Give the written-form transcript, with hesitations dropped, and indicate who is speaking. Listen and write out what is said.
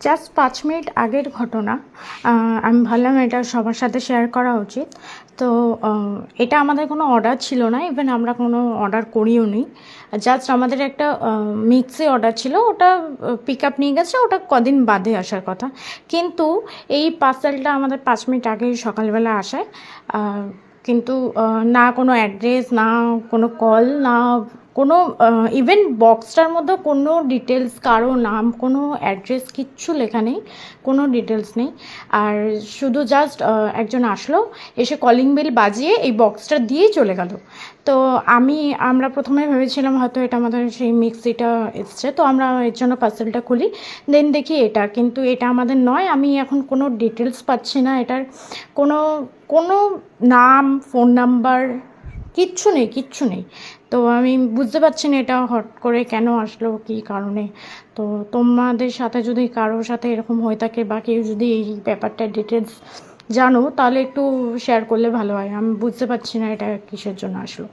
Speaker 1: Just 5 minute আগের ঘটনা। আমি ভাবলাম এটা সবার সাথে শেয়ার করা উচিত। তো এটা আমাদের কোনো অর্ডার ছিল না, ইভেন আমরা কোনো অর্ডার করিও নি। জাস্ট আমাদের একটা মিক্সি অর্ডার ছিল, ওটা পিক আপ নিয়ে গেছে, ওটা কদিন বাদে আসার কথা। কিন্তু এই পার্সেলটা আমাদের 5 মিনিট আগেই সকালবেলা আসায়, কিন্তু না কোনো অ্যাড্রেস, না কোনো কল, না কোনো ইভেন বক্সটার মধ্যে কোনো ডিটেলস, কারো নাম, কোনো অ্যাড্রেস, কিচ্ছু লেখা নেই, কোনো ডিটেলস নেই। আর শুধু জাস্ট একজন আসলো, এসে কলিং বেল বাজিয়ে এই বক্সটা দিয়েই চলে গেল। তো আমরা প্রথমে ভেবেছিলাম হয়তো এটা আমাদের সেই মিক্সিটা এসছে, তো আমরা এর জন্য পার্সেলটা খুলি, দেন দেখি এটা, কিন্তু এটা আমাদের নয়। আমি এখন কোনো ডিটেলস পাচ্ছি না, এটার কোনো কোনো নাম, ফোন নাম্বার, কিচ্ছু নেই, কিচ্ছু নেই। তো আমি বুঝতে পারছি না এটা হট করে কেন আসলো, কী কারণে। তো তোমাদের সাথে যদি কারোর সাথে এরকম হয়ে থাকে বা কেউ যদি এই ব্যাপারটার ডিটেলস জানো, তাহলে একটু শেয়ার করলে ভালো হয়। আমি বুঝতে পারছি না এটা কিসের জন্য আসলো।